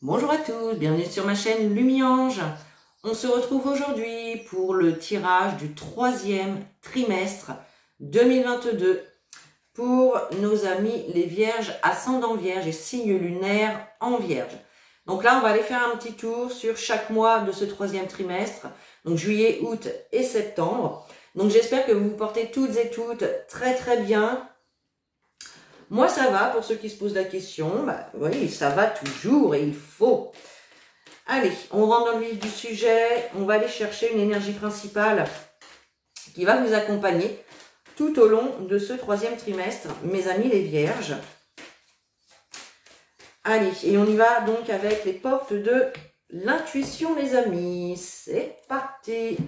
Bonjour à tous, bienvenue sur ma chaîne Lumiange. On se retrouve aujourd'hui pour le tirage du troisième trimestre 2022 pour nos amis les vierges, ascendant vierge et signe lunaire en vierge. Donc là, on va aller faire un petit tour sur chaque mois de ce troisième trimestre, donc juillet, août et septembre. Donc j'espère que vous vous portez toutes et toutes très bien. Moi, ça va, pour ceux qui se posent la question. Oui, ça va toujours et il faut. Allez, on rentre dans le vif du sujet. On va aller chercher une énergie principale qui va vous accompagner tout au long de ce troisième trimestre, mes amis les vierges. Allez, et on y va donc avec les portes de l'intuition, les amis. C'est parti.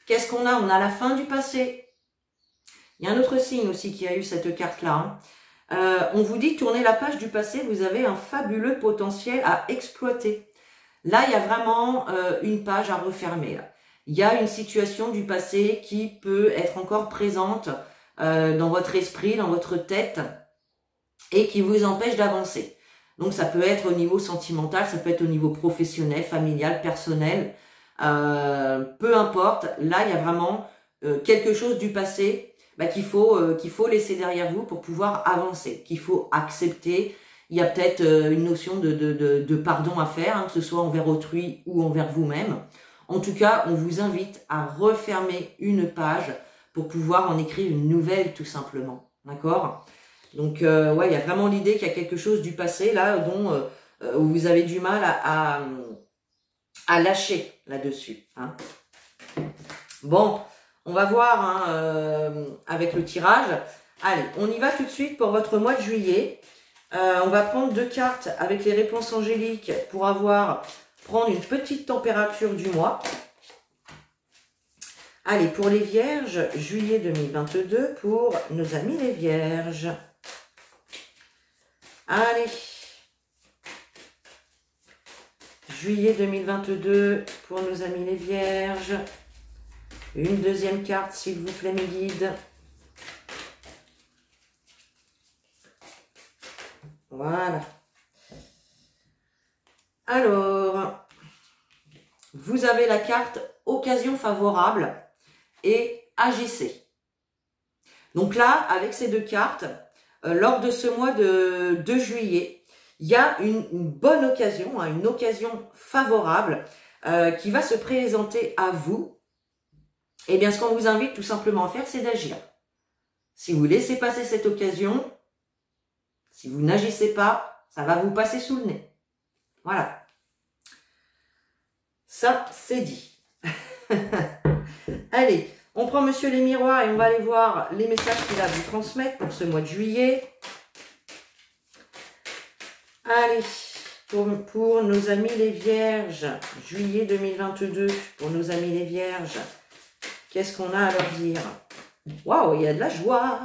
Qu'est-ce qu'on a? On a la fin du passé. Il y a un autre signe aussi qui a eu cette carte-là. On vous dit, tournez la page du passé, vous avez un fabuleux potentiel à exploiter. Là, il y a vraiment une page à refermer. Là. Il y a une situation du passé qui peut être encore présente dans votre esprit, dans votre tête, et qui vous empêche d'avancer. Donc, ça peut être au niveau sentimental, ça peut être au niveau professionnel, familial, personnel, peu importe. Là, il y a vraiment quelque chose du passé qu'il faut laisser derrière vous pour pouvoir avancer, qu'il faut accepter. Il y a peut-être une notion de pardon à faire, que ce soit envers autrui ou envers vous-même. En tout cas, on vous invite à refermer une page pour pouvoir en écrire une nouvelle, tout simplement. D'accord? Donc, ouais, il y a vraiment l'idée qu'il y a quelque chose du passé, là, dont où vous avez du mal à lâcher là-dessus. Hein. Bon, on va voir avec le tirage. Allez, on y va tout de suite pour votre mois de juillet. On va prendre deux cartes avec les réponses angéliques pour prendre une petite température du mois. Allez, pour les vierges, juillet 2022 pour nos amis les vierges. Allez. Juillet 2022 pour nos amis les vierges. Une deuxième carte, s'il vous plaît, mes guides. Voilà. Alors, vous avez la carte occasion favorable et agissez. Donc là, avec ces deux cartes, lors de ce mois de juillet, il y a une bonne occasion, une occasion favorable qui va se présenter à vous. Eh bien, ce qu'on vous invite tout simplement à faire, c'est d'agir. Si vous laissez passer cette occasion, si vous n'agissez pas, ça va vous passer sous le nez. Voilà. Ça, c'est dit. Allez, on prend Monsieur les Miroirs et on va aller voir les messages qu'il a à vous transmettre pour ce mois de juillet. Allez, pour nos amis les Vierges, juillet 2022, pour nos amis les Vierges, qu'est-ce qu'on a à leur dire? Waouh, il y a de la joie.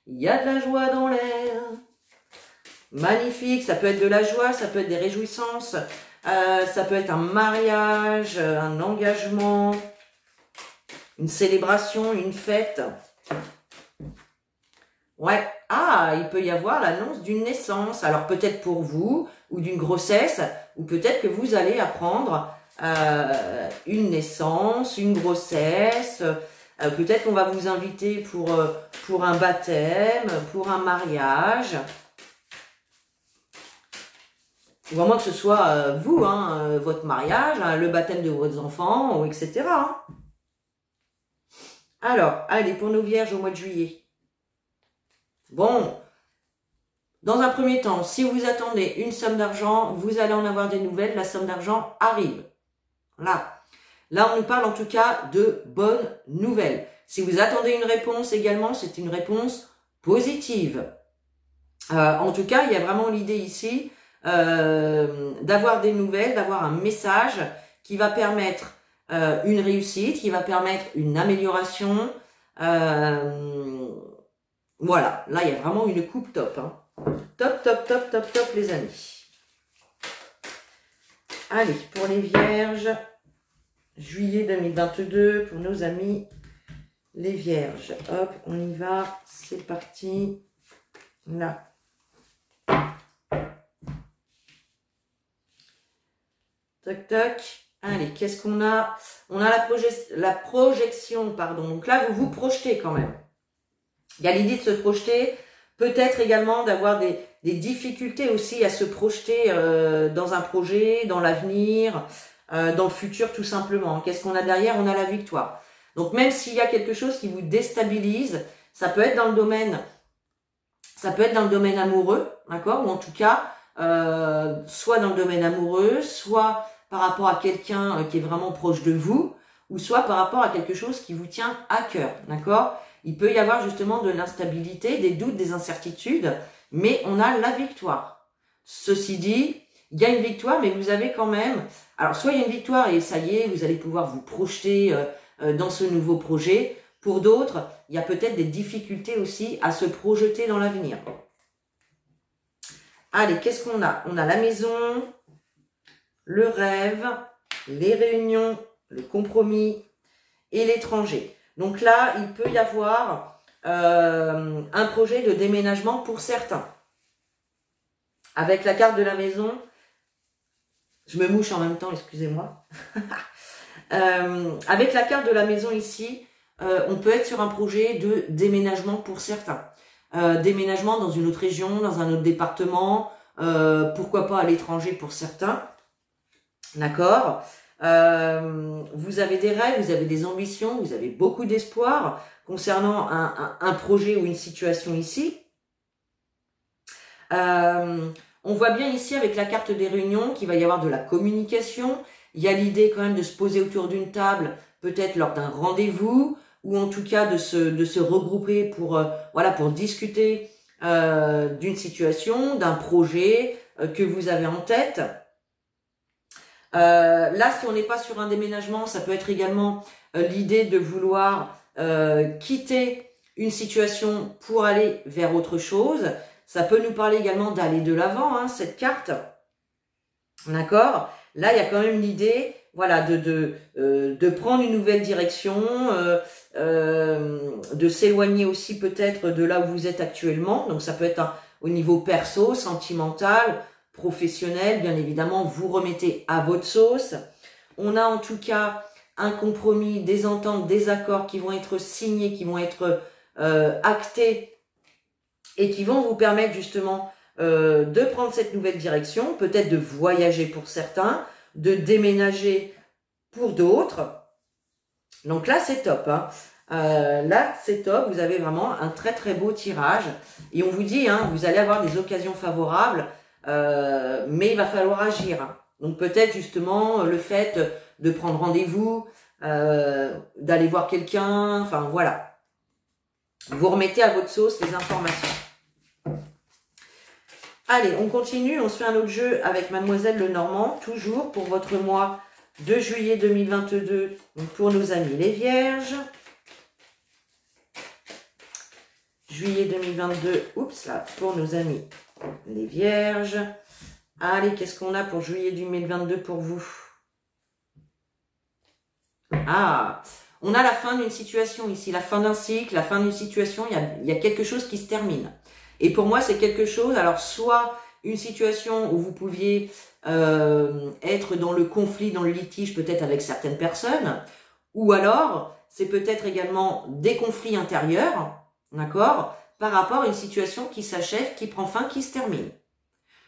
Il y a de la joie dans l'air. Magnifique, ça peut être de la joie, ça peut être des réjouissances, ça peut être un mariage, un engagement, une célébration, une fête. Ouais, il peut y avoir l'annonce d'une naissance. Alors peut-être pour vous, ou d'une grossesse, ou peut-être que vous allez apprendre une naissance, une grossesse. Peut-être qu'on va vous inviter pour un baptême, pour un mariage. Ou à moins que ce soit vous, votre mariage, le baptême de vos enfants, etc. Alors, allez, pour nos vierges au mois de juillet. Bon, dans un premier temps, si vous attendez une somme d'argent, vous allez en avoir des nouvelles, la somme d'argent arrive. Là, on nous parle en tout cas de bonnes nouvelles. Si vous attendez une réponse également, c'est une réponse positive. En tout cas, il y a vraiment l'idée ici d'avoir des nouvelles, d'avoir un message qui va permettre une réussite, qui va permettre une amélioration. Voilà, là, il y a vraiment une coupe top. Top, top, top, top, top, les amis. Allez, pour les vierges, juillet 2022, pour nos amis les vierges. Hop, on y va, c'est parti. Là. Tac, tac. Allez, qu'est-ce qu'on a? On a la projection, pardon. Donc là, vous vous projetez quand même. Il y a l'idée de se projeter. Peut-être également d'avoir des difficultés aussi à se projeter dans un projet, dans l'avenir, dans le futur tout simplement. Qu'est-ce qu'on a derrière? On a la victoire. Donc même s'il y a quelque chose qui vous déstabilise, ça peut être dans le domaine amoureux, d'accord? Ou en tout cas, soit dans le domaine amoureux, soit par rapport à quelqu'un qui est vraiment proche de vous, ou soit par rapport à quelque chose qui vous tient à cœur, d'accord? Il peut y avoir justement de l'instabilité, des doutes, des incertitudes, mais on a la victoire. Ceci dit, il y a une victoire, mais vous avez quand même... Alors, soit il y a une victoire et ça y est, vous allez pouvoir vous projeter dans ce nouveau projet. Pour d'autres, il y a peut-être des difficultés aussi à se projeter dans l'avenir. Allez, qu'est-ce qu'on a? On a la maison, le rêve, les réunions, le compromis et l'étranger. Donc là, il peut y avoir un projet de déménagement pour certains. Avec la carte de la maison, je me mouche en même temps, excusez-moi. Avec la carte de la maison ici, on peut être sur un projet de déménagement pour certains. Déménagement dans une autre région, dans un autre département, pourquoi pas à l'étranger pour certains. D'accord? Vous avez des rêves, vous avez des ambitions, vous avez beaucoup d'espoir concernant un projet ou une situation ici. On voit bien ici avec la carte des réunions qu'il va y avoir de la communication. Il y a l'idée quand même de se poser autour d'une table, peut-être lors d'un rendez-vous, ou en tout cas de se regrouper pour voilà, pour discuter d'une situation, d'un projet que vous avez en tête. Là, si on n'est pas sur un déménagement, ça peut être également l'idée de vouloir quitter une situation pour aller vers autre chose. Ça peut nous parler également d'aller de l'avant, hein, cette carte. D'accord? Là, il y a quand même l'idée, voilà, de prendre une nouvelle direction, de s'éloigner aussi peut-être de là où vous êtes actuellement. Donc, ça peut être au niveau perso, sentimental, professionnel. Bien évidemment, vous remettez à votre sauce. On a en tout cas un compromis, des ententes, des accords qui vont être signés, qui vont être actés et qui vont vous permettre justement de prendre cette nouvelle direction, peut-être de voyager pour certains, de déménager pour d'autres. Donc là, c'est top. Hein. Là, c'est top. Vous avez vraiment un très très beau tirage. Et on vous dit, hein, vous allez avoir des occasions favorables, mais il va falloir agir. Hein. Donc peut-être justement le fait de prendre rendez-vous, d'aller voir quelqu'un, enfin voilà. Vous remettez à votre sauce les informations. Allez, on continue, on se fait un autre jeu avec Mademoiselle Lenormand, toujours pour votre mois de juillet 2022, donc pour nos amis les Vierges. Juillet 2022, oups là, pour nos amis les Vierges. Allez, qu'est-ce qu'on a pour juillet 2022 pour vous? Ah, on a la fin d'une situation ici, la fin d'un cycle, la fin d'une situation, il y a quelque chose qui se termine. Et pour moi, c'est quelque chose, alors soit une situation où vous pouviez être dans le conflit, dans le litige peut-être avec certaines personnes, ou alors c'est peut-être également des conflits intérieurs, d'accord, par rapport à une situation qui s'achève, qui prend fin, qui se termine.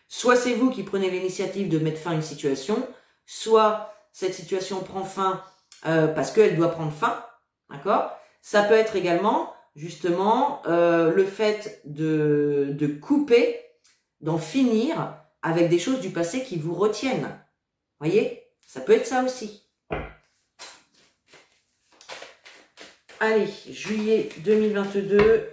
Soit c'est vous qui prenez l'initiative de mettre fin à une situation, soit cette situation prend fin parce qu'elle doit prendre fin, d'accord. Ça peut être également justement le fait de couper, d'en finir avec des choses du passé qui vous retiennent. Voyez, ça peut être ça aussi. Allez, juillet 2022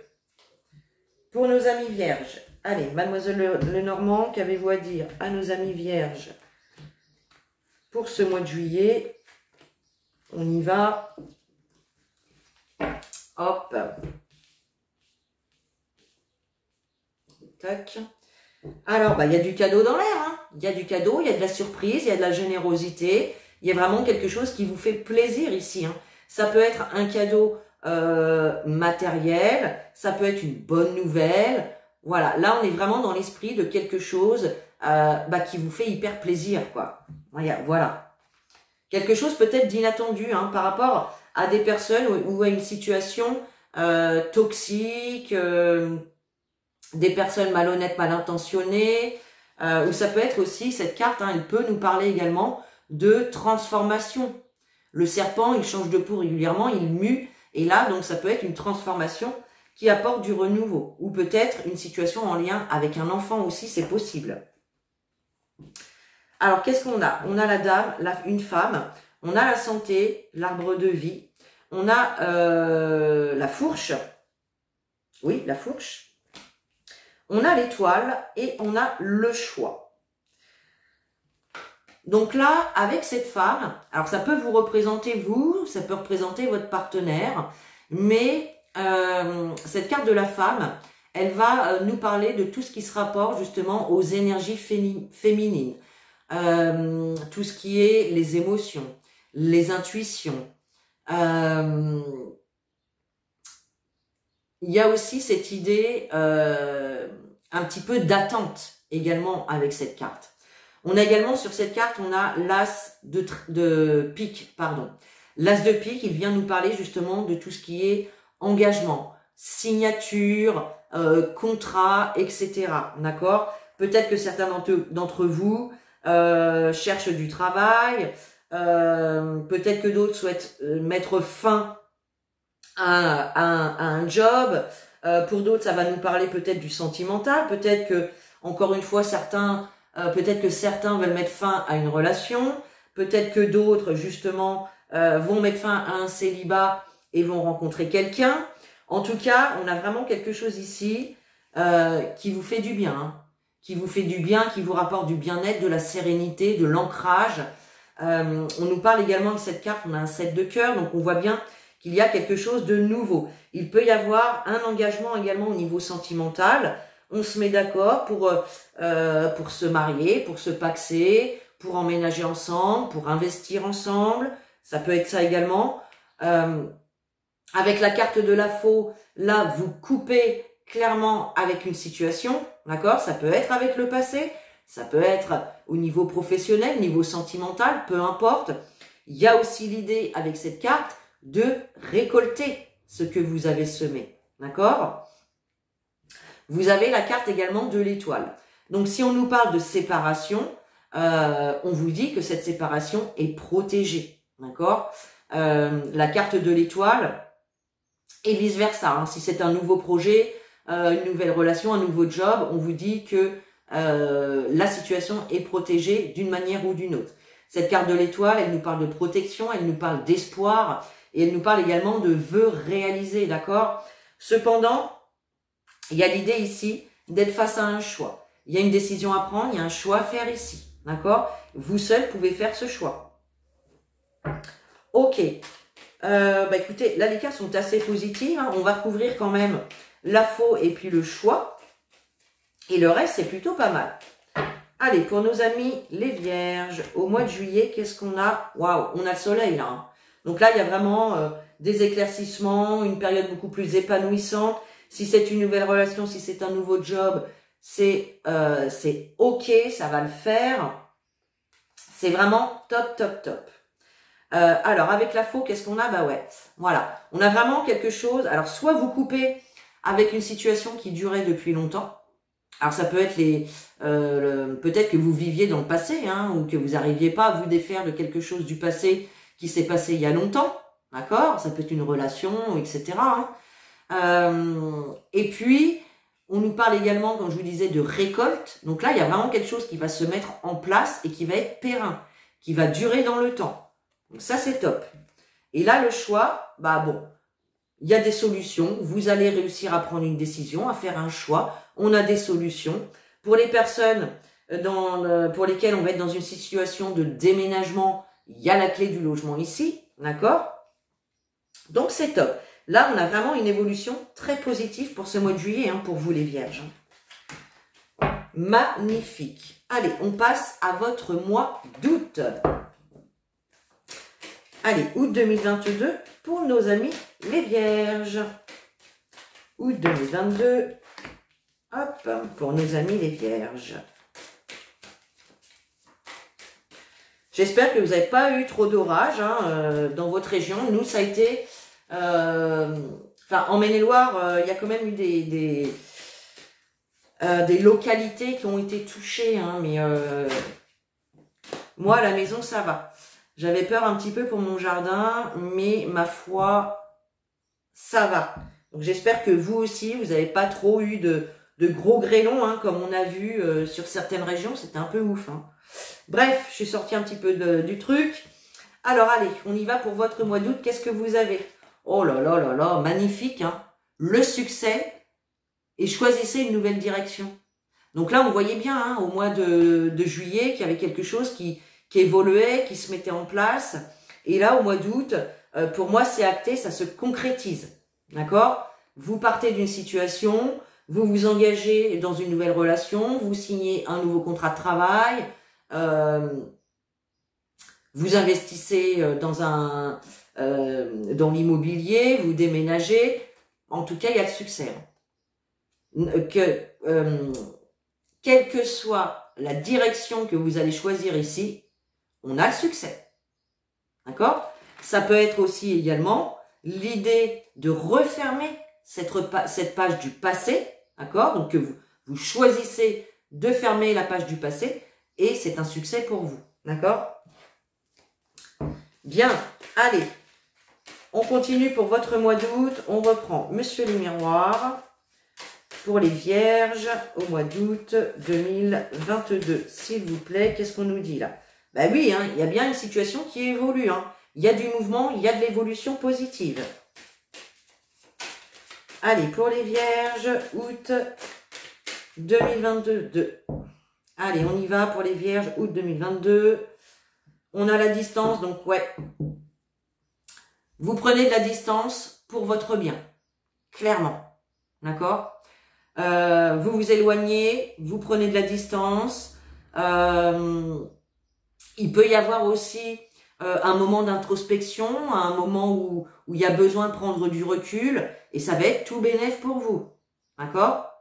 pour nos amis vierges. Allez, Mademoiselle Lenormand, qu'avez-vous à dire à nos amis vierges pour ce mois de juillet? On y va. Hop. Tac. Alors, bah, il y a du cadeau dans l'air. Hein. Il y a du cadeau, il y a de la surprise, il y a de la générosité. Il y a vraiment quelque chose qui vous fait plaisir ici. Hein. Ça peut être un cadeau matériel, ça peut être une bonne nouvelle. Voilà, là, on est vraiment dans l'esprit de quelque chose qui vous fait hyper plaisir, quoi. Voilà. Quelque chose peut-être d'inattendu hein, par rapport à des personnes ou à une situation toxique, des personnes malhonnêtes, mal intentionnées, ou ça peut être aussi, cette carte, hein, elle peut nous parler également de transformation. Le serpent, il change de peau régulièrement, il mue, et là, donc ça peut être une transformation qui apporte du renouveau, ou peut-être une situation en lien avec un enfant aussi, c'est possible. Alors, qu'est-ce qu'on a? On a la dame, une femme, on a la santé, l'arbre de vie, on a la fourche, oui, la fourche, on a l'étoile et on a le choix. Donc là, avec cette femme, alors ça peut vous représenter vous, ça peut représenter votre partenaire, mais cette carte de la femme, elle va nous parler de tout ce qui se rapporte justement aux énergies féminines, tout ce qui est les émotions, les intuitions. Il y a aussi cette idée un petit peu d'attente également avec cette carte. On a également sur cette carte, on a l'as de pique, pardon. L'as de pique, il vient nous parler justement de tout ce qui est engagement, signature, contrat, etc. D'accord? Peut-être que certains d'entre vous cherchent du travail, peut-être que d'autres souhaitent mettre fin à un job. Pour d'autres, ça va nous parler peut-être du sentimental. Peut-être que, encore une fois, peut-être que certains veulent mettre fin à une relation. Peut-être que d'autres, justement, vont mettre fin à un célibat et vont rencontrer quelqu'un. En tout cas, on a vraiment quelque chose ici qui vous fait du bien. Hein, qui vous fait du bien, qui vous rapporte du bien-être, de la sérénité, de l'ancrage. On nous parle également de cette carte, on a un 7 de cœur, donc on voit bien qu'il y a quelque chose de nouveau. Il peut y avoir un engagement également au niveau sentimental. On se met d'accord pour se marier, pour se paxer, pour emménager ensemble, pour investir ensemble. Ça peut être ça également. Avec la carte de la faux, là, vous coupez clairement avec une situation. D'accord? Ça peut être avec le passé. Ça peut être au niveau professionnel, niveau sentimental, peu importe. Il y a aussi l'idée avec cette carte de récolter ce que vous avez semé. D'accord? Vous avez la carte également de l'étoile. Donc, si on nous parle de séparation, on vous dit que cette séparation est protégée. D'accord? La carte de l'étoile et vice-versa. Hein. Si c'est un nouveau projet, une nouvelle relation, un nouveau job, on vous dit que la situation est protégée d'une manière ou d'une autre. Cette carte de l'étoile, elle nous parle de protection, elle nous parle d'espoir et elle nous parle également de vœux réalisés, d'accord? Cependant, il y a l'idée ici d'être face à un choix. Il y a une décision à prendre, il y a un choix à faire ici, d'accord? Vous seul pouvez faire ce choix. Ok. Écoutez, là les cartes sont assez positives. Hein. On va recouvrir quand même la faux et puis le choix. Et le reste, c'est plutôt pas mal. Allez, pour nos amis les vierges, au mois de juillet, qu'est-ce qu'on a? Waouh, on a le soleil là. Hein. Donc là, il y a vraiment des éclaircissements, une période beaucoup plus épanouissante. Si c'est une nouvelle relation, si c'est un nouveau job, c'est ok, ça va le faire. C'est vraiment top, top, top. Alors, avec la faux, qu'est-ce qu'on a? Bah ouais, voilà. On a vraiment quelque chose. Alors, soit vous coupez avec une situation qui durait depuis longtemps. Alors ça peut être peut-être que vous viviez dans le passé, hein, ou que vous n'arriviez pas à vous défaire de quelque chose du passé qui s'est passé il y a longtemps, d'accord? Ça peut être une relation, etc. Hein. Et puis, on nous parle également, comme je vous disais, de récolte. Donc là, il y a vraiment quelque chose qui va se mettre en place et qui va être périn, qui va durer dans le temps. Donc ça, c'est top. Et là, le choix, bah bon, il y a des solutions. Vous allez réussir à prendre une décision, à faire un choix. On a des solutions. Pour les personnes pour lesquelles on va être dans une situation de déménagement, il y a la clé du logement ici, d'accord? Donc c'est top. Là, on a vraiment une évolution très positive pour ce mois de juillet, hein, pour vous les vierges. Magnifique. Allez, on passe à votre mois d'août. Allez, août 2022 pour nos amis les vierges. Août 2022. Hop, pour nos amis les vierges. J'espère que vous n'avez pas eu trop d'orages dans votre région. Nous, ça a été... en Maine-et-Loire, il y a quand même eu des localités qui ont été touchées. Hein, mais moi, à la maison, ça va. J'avais peur un petit peu pour mon jardin, mais ma foi, ça va. Donc, j'espère que vous aussi, vous n'avez pas trop eu de gros grêlons, hein, comme on a vu sur certaines régions. C'était un peu ouf. Hein. Bref, je suis sortie un petit peu du truc. Alors, allez, on y va pour votre mois d'août. Qu'est-ce que vous avez? Oh là là là là, magnifique, hein. Le succès, et choisissez une nouvelle direction. Donc là, on voyait bien, hein, au mois de juillet, qu'il y avait quelque chose qui évoluait, qui se mettait en place. Et là, au mois d'août, pour moi, c'est acté, ça se concrétise. D'accord? Vous partez d'une situation, vous vous engagez dans une nouvelle relation, vous signez un nouveau contrat de travail, vous investissez dans l'immobilier, vous déménagez. En tout cas, il y a le succès. Quelle que soit la direction que vous allez choisir ici, on a le succès. D'accord? Ça peut être aussi également l'idée de refermer cette page du passé. D'accord? Donc, que vous choisissez de fermer la page du passé et c'est un succès pour vous. D'accord? Bien, allez, on continue pour votre mois d'août. On reprend Monsieur le Miroir pour les Vierges au mois d'août 2022. S'il vous plaît, qu'est-ce qu'on nous dit là? Ben oui, hein, il y a bien une situation qui évolue. Hein. Il y a du mouvement, il y a de l'évolution positive. Allez, pour les Vierges, août 2022. Allez, on y va pour les Vierges, août 2022. On a la distance, donc ouais. Vous prenez de la distance pour votre bien. Clairement. D'accord? Vous vous éloignez, vous prenez de la distance. Il peut y avoir aussi un moment d'introspection, un moment où il y a besoin de prendre du recul. Et ça va être tout bénef pour vous. D'accord?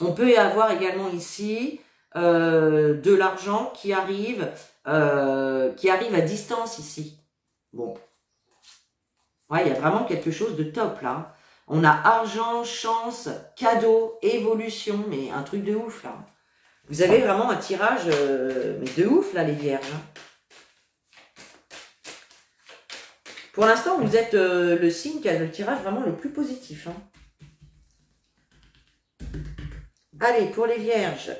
On peut y avoir également ici de l'argent qui arrive à distance ici. Bon. Ouais, il y a vraiment quelque chose de top là. On a argent, chance, cadeau, évolution, mais un truc de ouf là. Vous avez vraiment un tirage mais de ouf là les Vierges. Pour l'instant, vous êtes le signe qui a le tirage vraiment le plus positif. Hein. Allez, pour les Vierges,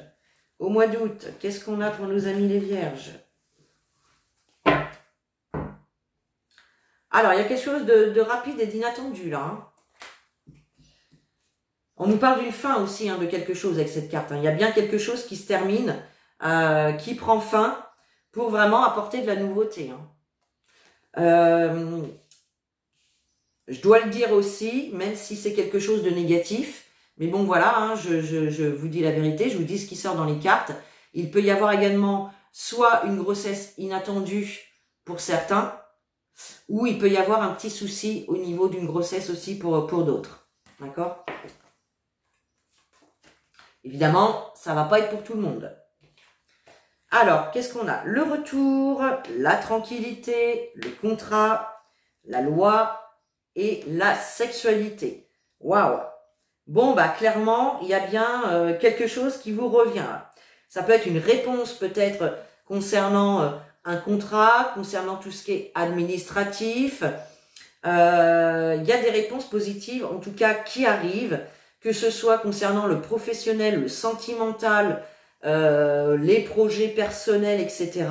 au mois d'août, qu'est-ce qu'on a pour nos amis les Vierges? Alors, il y a quelque chose de rapide et d'inattendu là. Hein. On nous parle d'une fin aussi, hein, de quelque chose avec cette carte. Hein. Il y a bien quelque chose qui se termine, qui prend fin pour vraiment apporter de la nouveauté. Hein. Je dois le dire aussi, même si c'est quelque chose de négatif, mais bon voilà, hein, je vous dis la vérité, je vous dis ce qui sort dans les cartes. Il peut y avoir également soit une grossesse inattendue pour certains, ou il peut y avoir un petit souci au niveau d'une grossesse aussi pour d'autres. D'accord? Évidemment, ça va pas être pour tout le monde. Alors, qu'est-ce qu'on a? Le retour, la tranquillité, le contrat, la loi et la sexualité. Waouh! Bon, bah clairement, il y a bien quelque chose qui vous revient. Ça peut être une réponse peut-être concernant un contrat, concernant tout ce qui est administratif. Il y a des réponses positives, en tout cas, qui arrivent, que ce soit concernant le professionnel, le sentimental, les projets personnels, etc.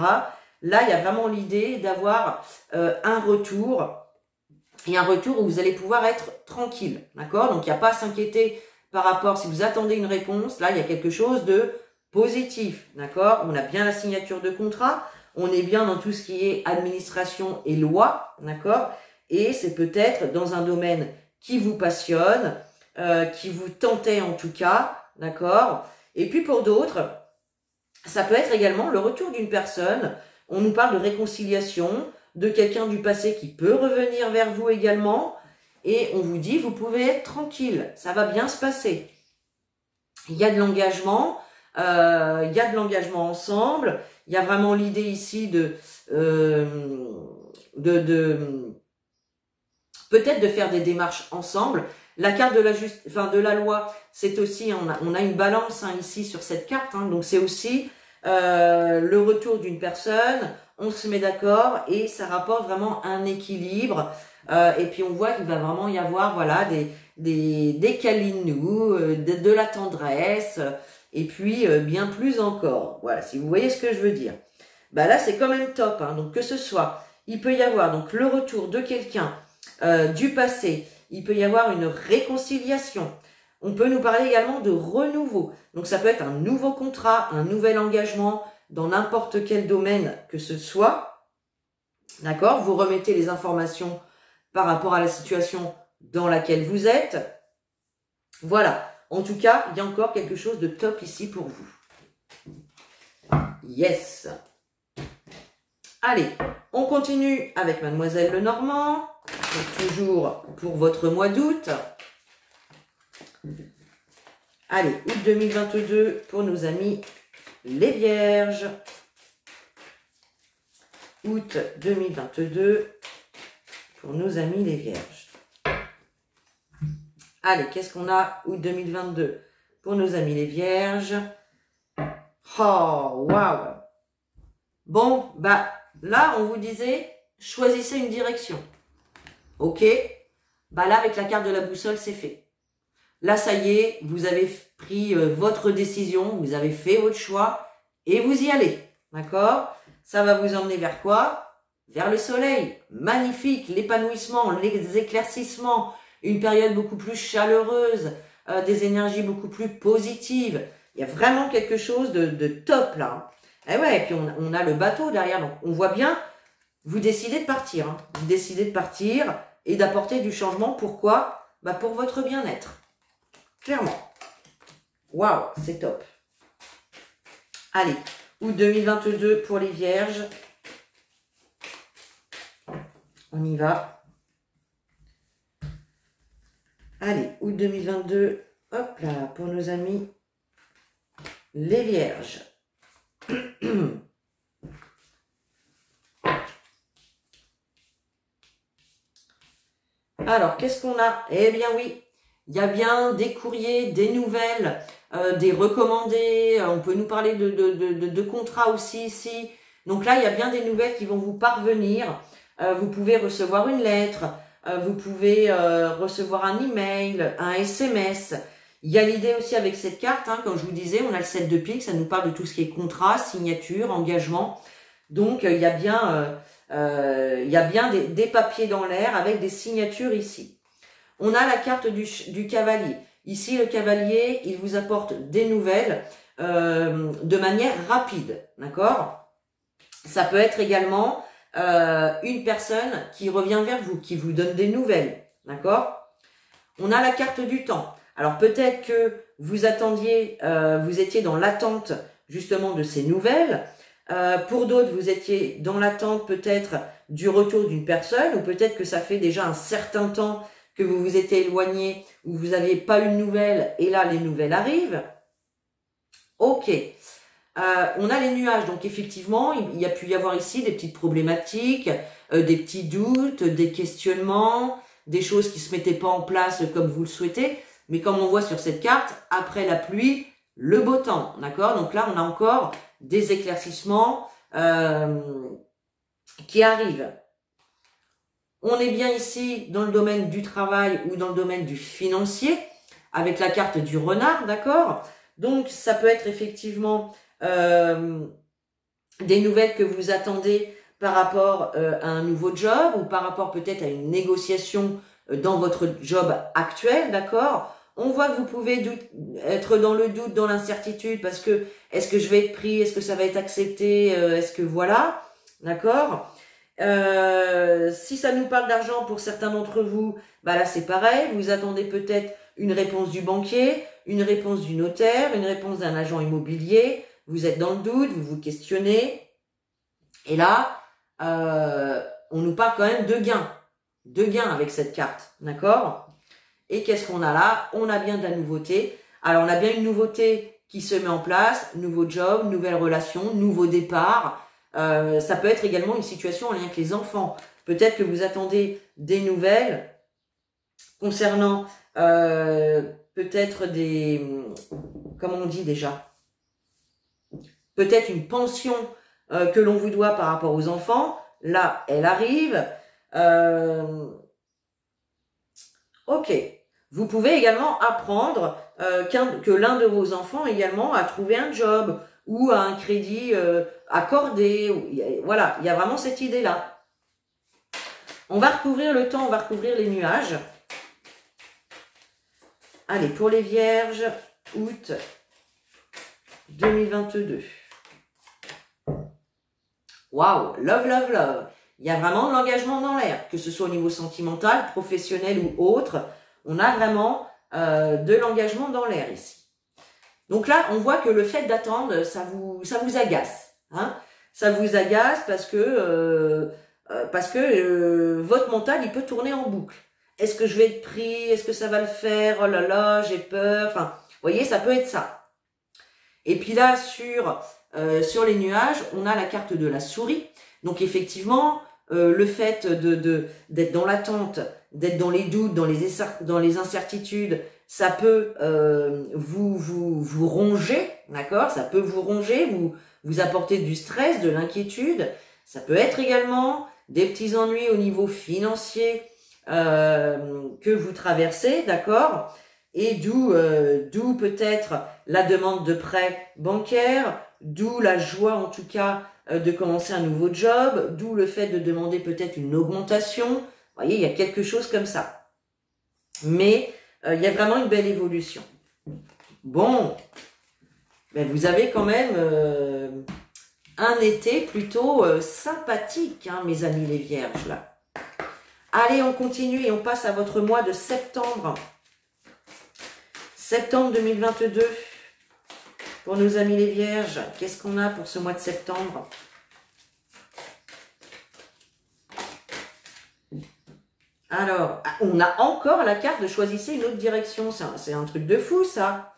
Là, il y a vraiment l'idée d'avoir un retour, et un retour où vous allez pouvoir être tranquille, d'accord? Donc, il n'y a pas à s'inquiéter par rapport, si vous attendez une réponse, là, il y a quelque chose de positif, d'accord? On a bien la signature de contrat, on est bien dans tout ce qui est administration et loi, d'accord? Et c'est peut-être dans un domaine qui vous passionne, qui vous tentait en tout cas, d'accord? Et puis pour d'autres, ça peut être également le retour d'une personne. On nous parle de réconciliation, de quelqu'un du passé qui peut revenir vers vous également. Et on vous dit, vous pouvez être tranquille, ça va bien se passer. Il y a de l'engagement, il y a de l'engagement ensemble, il y a vraiment l'idée ici de peut-être de faire des démarches ensemble. La carte de la loi, c'est aussi, on a une balance hein, ici sur cette carte, hein, donc c'est aussi le retour d'une personne, on se met d'accord et ça rapporte vraiment un équilibre. Et puis on voit qu'il va vraiment y avoir voilà des câlinous, de la tendresse, et puis bien plus encore. Voilà, si vous voyez ce que je veux dire. Bah là c'est quand même top, hein, donc que ce soit, il peut y avoir donc le retour de quelqu'un du passé, il peut y avoir une réconciliation. On peut nous parler également de renouveau. Donc ça peut être un nouveau contrat, un nouvel engagement dans n'importe quel domaine que ce soit. D'accord? Vous remettez les informations par rapport à la situation dans laquelle vous êtes. Voilà. En tout cas, il y a encore quelque chose de top ici pour vous. Yes. Allez, on continue avec Mademoiselle Lenormand. Donc, toujours pour votre mois d'août. Allez, août 2022 pour nos amis les Vierges. Août 2022 pour nos amis les Vierges. Allez, qu'est-ce qu'on a août 2022 pour nos amis les Vierges? Oh, waouh! Bon, bah là, on vous disait, choisissez une direction. Ok? Bah là, avec la carte de la boussole, c'est fait. Là, ça y est, vous avez pris votre décision, vous avez fait votre choix et vous y allez. D'accord? Ça va vous emmener vers quoi? Vers le soleil. Magnifique, l'épanouissement, les éclaircissements, une période beaucoup plus chaleureuse, des énergies beaucoup plus positives. Il y a vraiment quelque chose de top là. Et ouais, et puis on a le bateau derrière, donc on voit bien, vous décidez de partir. Hein. Vous décidez de partir et d'apporter du changement. Pourquoi? Bah pour votre bien-être. Clairement. Waouh, c'est top. Allez, août 2022 pour les Vierges. On y va. Allez, août 2022. Hop là, pour nos amis les Vierges. Alors, qu'est-ce qu'on a? Eh bien oui, il y a bien des courriers, des nouvelles, des recommandés, on peut nous parler de contrats aussi ici. Donc là, il y a bien des nouvelles qui vont vous parvenir. Vous pouvez recevoir une lettre, vous pouvez recevoir un email, un SMS. Il y a l'idée aussi avec cette carte, hein, comme je vous disais, on a le 7 de pique, ça nous parle de tout ce qui est contrat, signature, engagement. Donc il y a bien des papiers dans l'air avec des signatures ici. On a la carte du cavalier. Ici, le cavalier, il vous apporte des nouvelles de manière rapide, d'accord? Ça peut être également une personne qui revient vers vous, qui vous donne des nouvelles, d'accord? On a la carte du temps. Alors peut-être que vous attendiez, vous étiez dans l'attente justement de ces nouvelles. Pour d'autres, vous étiez dans l'attente peut-être du retour d'une personne, ou peut-être que ça fait déjà un certain temps que vous vous étiez éloigné, ou vous n'aviez pas eu de nouvelles, et là les nouvelles arrivent. Ok. On a les nuages, donc effectivement, il y a pu y avoir ici des petites problématiques, des petits doutes, des questionnements, des choses qui se mettaient pas en place comme vous le souhaitez. Mais comme on voit sur cette carte, après la pluie, le beau temps, d'accord? Donc là, on a encore des éclaircissements qui arrivent. On est bien ici dans le domaine du travail ou dans le domaine du financier, avec la carte du renard, d'accord? Donc, ça peut être effectivement des nouvelles que vous attendez par rapport à un nouveau job ou par rapport peut-être à une négociation dans votre job actuel, d'accord? On voit que vous pouvez être dans le doute, dans l'incertitude, parce que est-ce que je vais être pris, est-ce que ça va être accepté, est-ce que voilà, d'accord? Si ça nous parle d'argent pour certains d'entre vous, bah là c'est pareil, vous attendez peut-être une réponse du banquier, une réponse du notaire, une réponse d'un agent immobilier, vous êtes dans le doute, vous vous questionnez, et là, on nous parle quand même de gains avec cette carte, d'accord? Et qu'est-ce qu'on a là? On a bien de la nouveauté. Alors, on a bien une nouveauté qui se met en place, nouveau job, nouvelle relation, nouveau départ. Ça peut être également une situation en lien avec les enfants. Peut-être que vous attendez des nouvelles concernant peut-être des... Comment on dit déjà? Peut-être une pension que l'on vous doit par rapport aux enfants. Là, elle arrive. Ok. Vous pouvez également apprendre que l'un de vos enfants également a trouvé un job ou a un crédit accordé. Voilà, il y a vraiment cette idée-là. On va recouvrir le temps, on va recouvrir les nuages. Allez, pour les vierges, août 2022. Waouh, love, love, love. Il y a vraiment de l'engagement dans l'air, que ce soit au niveau sentimental, professionnel ou autre. On a vraiment de l'engagement dans l'air ici. Donc là, on voit que le fait d'attendre, ça vous agace. Hein, ça vous agace parce que votre mental, il peut tourner en boucle. Est-ce que je vais être pris? Est-ce que ça va le faire? Oh là là, j'ai peur. Enfin, vous voyez, ça peut être ça. Et puis là, sur les nuages, on a la carte de la souris. Donc effectivement, le fait d'être dans l'attente, d'être dans les doutes, dans les incertitudes, ça peut vous ronger, d'accord? Ça peut vous ronger, vous apporter du stress, de l'inquiétude. Ça peut être également des petits ennuis au niveau financier que vous traversez, d'accord? Et d'où peut-être la demande de prêt bancaire, d'où la joie en tout cas de commencer un nouveau job, d'où le fait de demander peut-être une augmentation. Vous voyez, il y a quelque chose comme ça. Mais il y a vraiment une belle évolution. Bon, ben vous avez quand même un été plutôt sympathique, hein, mes amis les vierges, là. Allez, on continue et on passe à votre mois de septembre. Septembre 2022. Pour nos amis les vierges, qu'est-ce qu'on a pour ce mois de septembre? Alors, on a encore la carte de choisissez une autre direction. C'est un truc de fou, ça.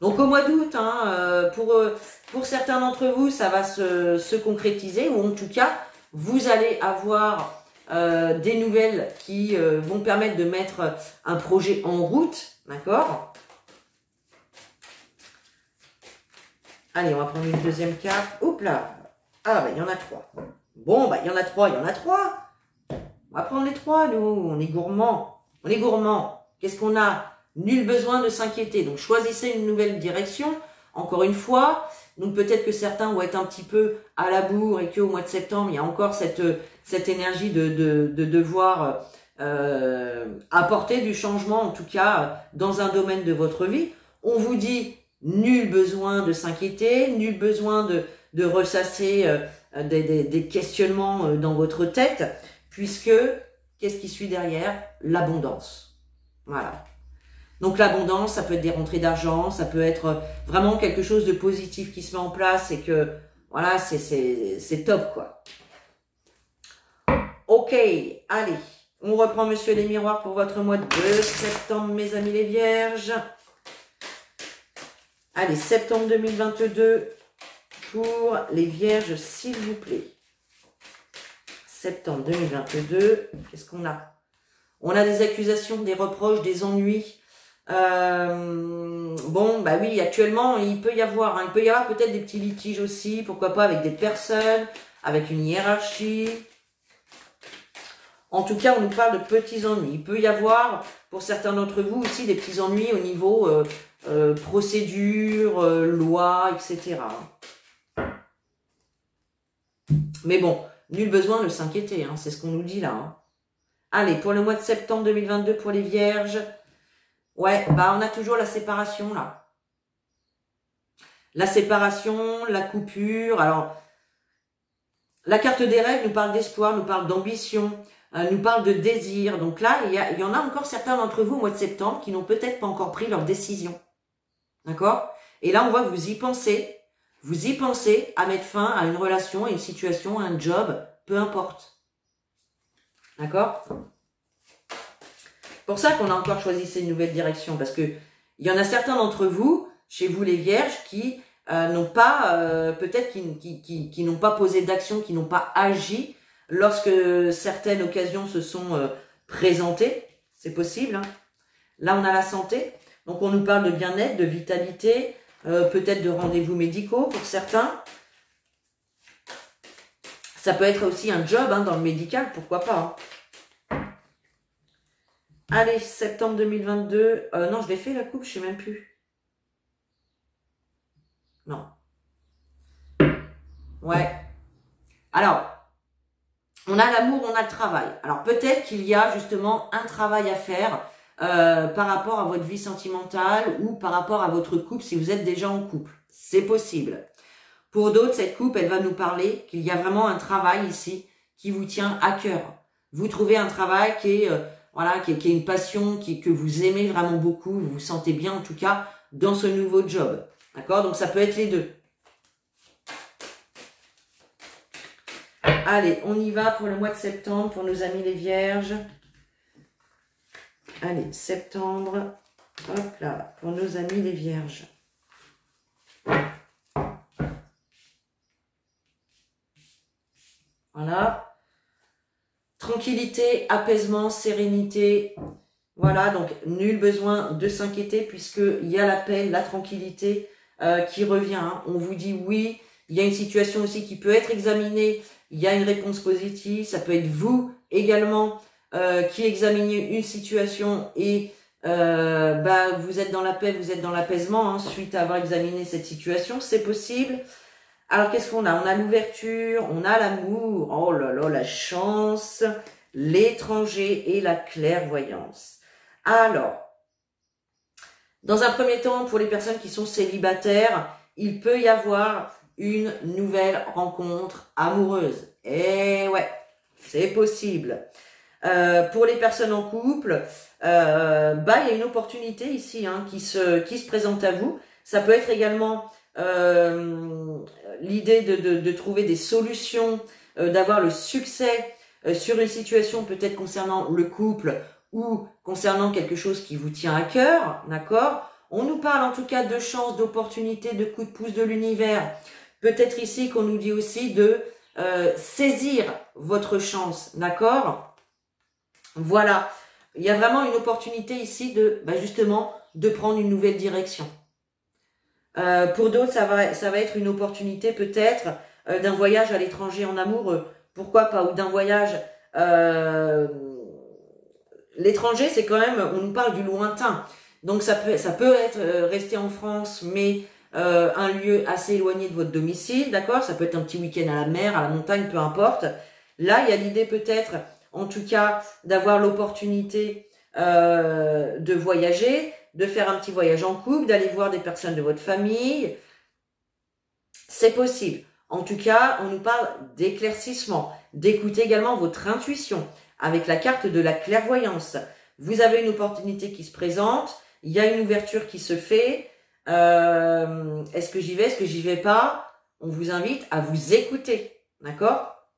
Donc, au mois d'août, hein, pour certains d'entre vous, ça va se concrétiser. Ou en tout cas, vous allez avoir des nouvelles qui vont permettre de mettre un projet en route. D'accord? Allez, on va prendre une deuxième carte. Oups là. Ah, bah, il y en a trois. Bon, bah, il y en a trois, il y en a trois. On va prendre les trois, nous. On est gourmands. On est gourmands. Qu'est-ce qu'on a? Nul besoin de s'inquiéter. Donc, choisissez une nouvelle direction. Encore une fois. Donc, peut-être que certains vont être un petit peu à la bourre et qu'au mois de septembre, il y a encore cette énergie de devoir apporter du changement, en tout cas, dans un domaine de votre vie. On vous dit... Nul besoin de s'inquiéter, nul besoin de ressasser des questionnements dans votre tête, puisque, qu'est-ce qui suit derrière? L'abondance. Voilà. Donc l'abondance, ça peut être des rentrées d'argent, ça peut être vraiment quelque chose de positif qui se met en place et que, voilà, c'est top, quoi. Ok, allez, on reprend Monsieur les Miroirs pour votre mois de septembre, mes amis les vierges. Allez, septembre 2022 pour les vierges, s'il vous plaît. Septembre 2022, qu'est-ce qu'on a? On a des accusations, des reproches, des ennuis. Bon, bah oui, actuellement, il peut y avoir peut-être des petits litiges aussi, pourquoi pas avec des personnes, avec une hiérarchie. En tout cas, on nous parle de petits ennuis. Il peut y avoir, pour certains d'entre vous aussi, des petits ennuis au niveau... procédure, loi, etc. Mais bon, nul besoin de s'inquiéter, hein, c'est ce qu'on nous dit là. Hein. Allez, pour le mois de septembre 2022, pour les vierges, ouais, bah on a toujours la séparation là. La séparation, la coupure, alors, la carte des rêves nous parle d'espoir, nous parle d'ambition, nous parle de désir. Donc là, il y en a encore certains d'entre vous au mois de septembre qui n'ont peut-être pas encore pris leur décision. D'accord? Et là, on voit que vous y pensez à mettre fin à une relation, à une situation, à un job, peu importe. D'accord? Pour ça qu'on a encore choisi cette nouvelle direction, parce que il y en a certains d'entre vous, chez vous les vierges qui n'ont pas, peut-être qui n'ont pas posé d'action, qui n'ont pas agi lorsque certaines occasions se sont présentées. C'est possible. Hein. Là, on a la santé. Donc, on nous parle de bien-être, de vitalité, peut-être de rendez-vous médicaux pour certains. Ça peut être aussi un job hein, dans le médical, pourquoi pas. Hein. Allez, septembre 2022. Non, je l'ai fait la coupe, je sais même plus. Non. Ouais. Alors, on a l'amour, on a le travail. Alors, peut-être qu'il y a justement un travail à faire par rapport à votre vie sentimentale ou par rapport à votre couple si vous êtes déjà en couple. C'est possible. Pour d'autres, cette coupe, elle va nous parler qu'il y a vraiment un travail ici qui vous tient à cœur. Vous trouvez un travail qui est, voilà, qui est une passion, que vous aimez vraiment beaucoup, vous vous sentez bien en tout cas dans ce nouveau job. D'accord? Donc ça peut être les deux. Allez, on y va pour le mois de septembre, pour nos amis les vierges. Allez, septembre, hop là, pour nos amis les vierges. Voilà. Tranquillité, apaisement, sérénité. Voilà, donc nul besoin de s'inquiéter puisqu'il y a la paix, la tranquillité qui revient. Hein. On vous dit oui, il y a une situation aussi qui peut être examinée, il y a une réponse positive, ça peut être vous également qui examinez une situation et vous êtes dans la paix, vous êtes dans l'apaisement hein, suite à avoir examiné cette situation, c'est possible. Alors, qu'est-ce qu'on a? On a l'ouverture, on a l'amour, oh là là, la chance, l'étranger et la clairvoyance. Alors, dans un premier temps, pour les personnes qui sont célibataires, il peut y avoir une nouvelle rencontre amoureuse. Eh ouais, c'est possible. Pour les personnes en couple, il y a une opportunité ici hein, qui se présente à vous. Ça peut être également l'idée de trouver des solutions, d'avoir le succès sur une situation peut-être concernant le couple ou concernant quelque chose qui vous tient à cœur, d'accord? On nous parle en tout cas de chance, d'opportunité, de coup de pouce de l'univers. Peut-être ici qu'on nous dit aussi de saisir votre chance, d'accord? Voilà, il y a vraiment une opportunité ici de justement de prendre une nouvelle direction. Pour d'autres, ça va être une opportunité peut-être d'un voyage à l'étranger en amoureux. Pourquoi pas? Ou d'un voyage... l'étranger, c'est quand même... On nous parle du lointain. Donc ça peut être rester en France, mais un lieu assez éloigné de votre domicile, d'accord? Ça peut être un petit week-end à la mer, à la montagne, peu importe. Là, il y a l'idée peut-être, en tout cas, d'avoir l'opportunité de voyager, de faire un petit voyage en couple, d'aller voir des personnes de votre famille. C'est possible. En tout cas, on nous parle d'éclaircissement, d'écouter également votre intuition avec la carte de la clairvoyance. Vous avez une opportunité qui se présente, il y a une ouverture qui se fait. Est-ce que j'y vais, est-ce que j'y vais pas? On vous invite à vous écouter, d'accord?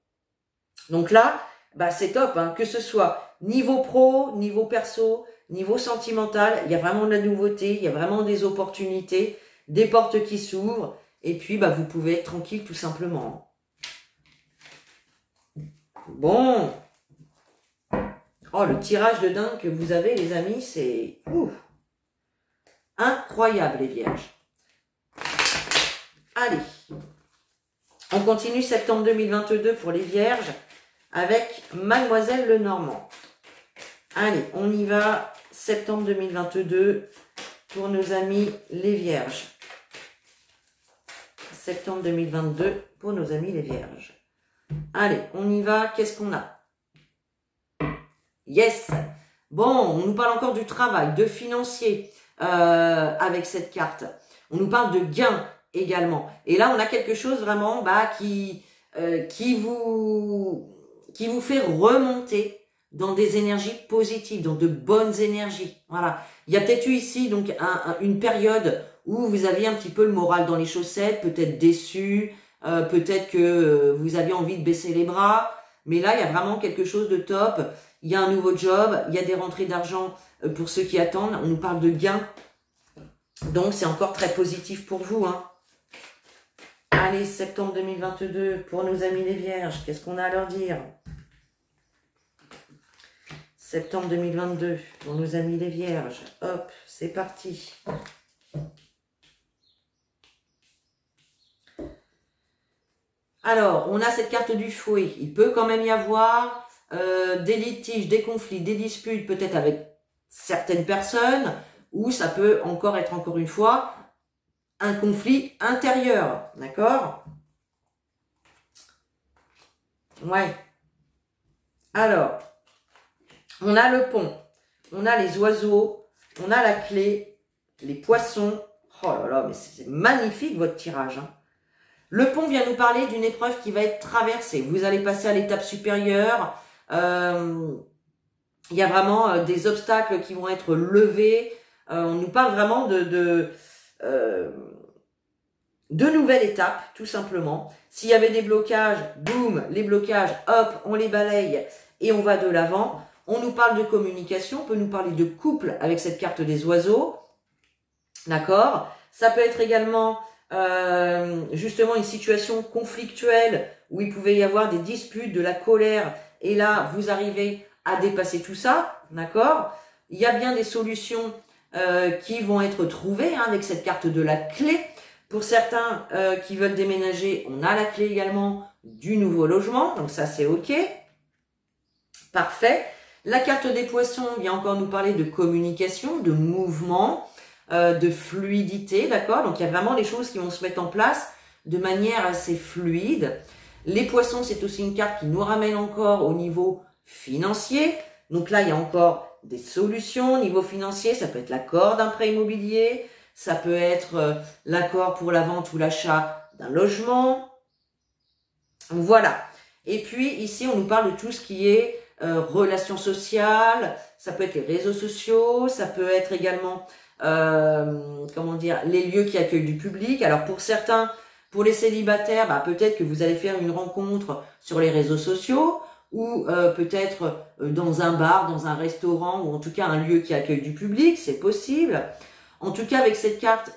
Donc là, c'est top, hein, que ce soit niveau pro, niveau perso, niveau sentimental, il y a vraiment de la nouveauté, il y a vraiment des opportunités, des portes qui s'ouvrent, et puis vous pouvez être tranquille tout simplement. Bon. Oh, le tirage de dingue que vous avez, les amis, c'est incroyable, les vierges. Allez. On continue septembre 2022 pour les vierges avec Mademoiselle Lenormand. Allez, on y va. Septembre 2022 pour nos amis les vierges. Septembre 2022 pour nos amis les vierges. Allez, on y va. Qu'est-ce qu'on a? Yes. Bon, on nous parle encore du travail, de financier avec cette carte. On nous parle de gains également. Et là, on a quelque chose vraiment qui vous fait remonter dans des énergies positives, dans de bonnes énergies. Voilà. Il y a peut-être eu ici donc une période où vous aviez un petit peu le moral dans les chaussettes, peut-être déçu, peut-être que vous aviez envie de baisser les bras. Mais là, il y a vraiment quelque chose de top. Il y a un nouveau job, il y a des rentrées d'argent pour ceux qui attendent. On nous parle de gains. Donc, c'est encore très positif pour vous, hein. Allez, septembre 2022, pour nos amis les Vierges, qu'est-ce qu'on a à leur dire? Septembre 2022, pour nos amis les Vierges. Hop, c'est parti. Alors, on a cette carte du fouet. Il peut quand même y avoir des litiges, des conflits, des disputes, peut-être avec certaines personnes, ou ça peut encore être, encore une fois, un conflit intérieur, d'accord? Ouais. Alors, on a le pont, on a les oiseaux, on a la clé, les poissons. Oh là là, mais c'est magnifique votre tirage, hein. Le pont vient nous parler d'une épreuve qui va être traversée. Vous allez passer à l'étape supérieure. Il y a vraiment des obstacles qui vont être levés. On nous parle vraiment de nouvelles étapes, tout simplement. S'il y avait des blocages, boum, les blocages, hop, on les balaye et on va de l'avant. On nous parle de communication, on peut nous parler de couple avec cette carte des oiseaux. D'accord? Ça peut être également justement une situation conflictuelle où il pouvait y avoir des disputes, de la colère, et là, vous arrivez à dépasser tout ça, d'accord? Il y a bien des solutions qui vont être trouvées hein, avec cette carte de la clé. Pour certains qui veulent déménager, on a la clé également du nouveau logement, donc ça c'est ok. Parfait. La carte des poissons vient encore nous parler de communication, de mouvement, de fluidité, d'accord? Donc il y a vraiment des choses qui vont se mettre en place de manière assez fluide. Les poissons, c'est aussi une carte qui nous ramène encore au niveau financier. Donc là, il y a encore des solutions au niveau financier. Ça peut être l'accord d'un prêt immobilier, ça peut être l'accord pour la vente ou l'achat d'un logement. Voilà. Et puis ici, on nous parle de tout ce qui est relations sociales, ça peut être les réseaux sociaux, ça peut être également comment dire, les lieux qui accueillent du public. Alors pour certains, pour les célibataires, bah, peut-être que vous allez faire une rencontre sur les réseaux sociaux ou peut-être dans un bar, dans un restaurant ou en tout cas un lieu qui accueille du public, c'est possible. En tout cas avec cette carte,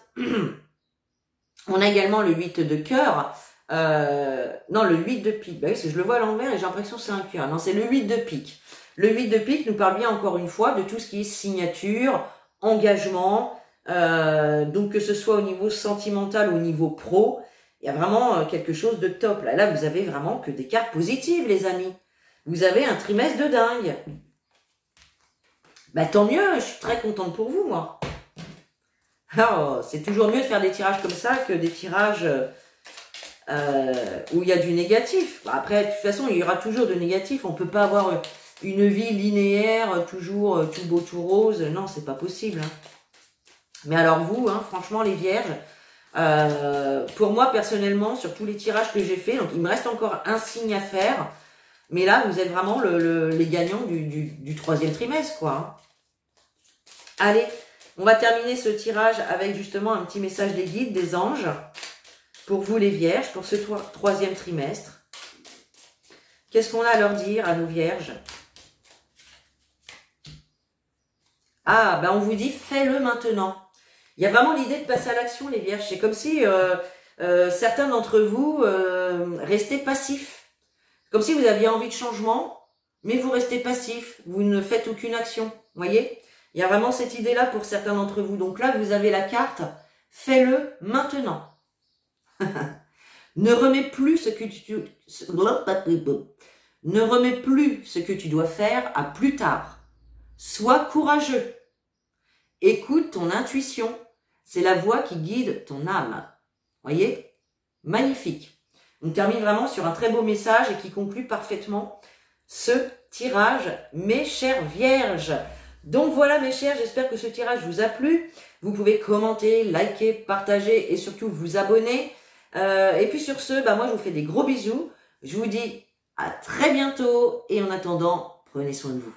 on a également le 8 de cœur. Non, le 8 de pique. Bah oui, parce que je le vois à l'envers et j'ai l'impression que c'est un cœur. Non, c'est le 8 de pique. Le 8 de pique nous parle bien encore une fois de tout ce qui est signature, engagement, donc que ce soit au niveau sentimental ou au niveau pro, il y a vraiment quelque chose de top. Là, vous avez vraiment que des cartes positives, les amis. Vous avez un trimestre de dingue. Bah tant mieux, je suis très contente pour vous, moi. Alors, c'est toujours mieux de faire des tirages comme ça que des tirages où il y a du négatif. Bah, après, de toute façon, il y aura toujours de négatif. On peut pas avoir une vie linéaire, toujours tout beau, tout rose. Non, c'est pas possible. Hein. Mais alors vous, hein, franchement, les vierges, pour moi, personnellement, sur tous les tirages que j'ai fait, donc il me reste encore un signe à faire. Mais là, vous êtes vraiment les gagnants du troisième trimestre, quoi. Hein. Allez, on va terminer ce tirage avec justement un petit message des guides, des anges. Pour vous les vierges, pour ce troisième trimestre. Qu'est-ce qu'on a à leur dire à nos vierges? Ah, ben on vous dit, fais-le maintenant. Il y a vraiment l'idée de passer à l'action, les vierges. C'est comme si certains d'entre vous restaient passifs. Comme si vous aviez envie de changement, mais vous restez passif. Vous ne faites aucune action. Vous voyez? Il y a vraiment cette idée-là pour certains d'entre vous. Donc là, vous avez la carte, fais-le maintenant. Ne remets plus ce que tu dois faire à plus tard. Sois courageux. Écoute ton intuition. C'est la voix qui guide ton âme. Voyez? Magnifique. On termine vraiment sur un très beau message et qui conclut parfaitement ce tirage, mes chères vierges. Donc voilà mes chers, j'espère que ce tirage vous a plu. Vous pouvez commenter, liker, partager et surtout vous abonner. Et puis sur ce, bah moi je vous fais des gros bisous. Je vous dis à très bientôt et en attendant, prenez soin de vous.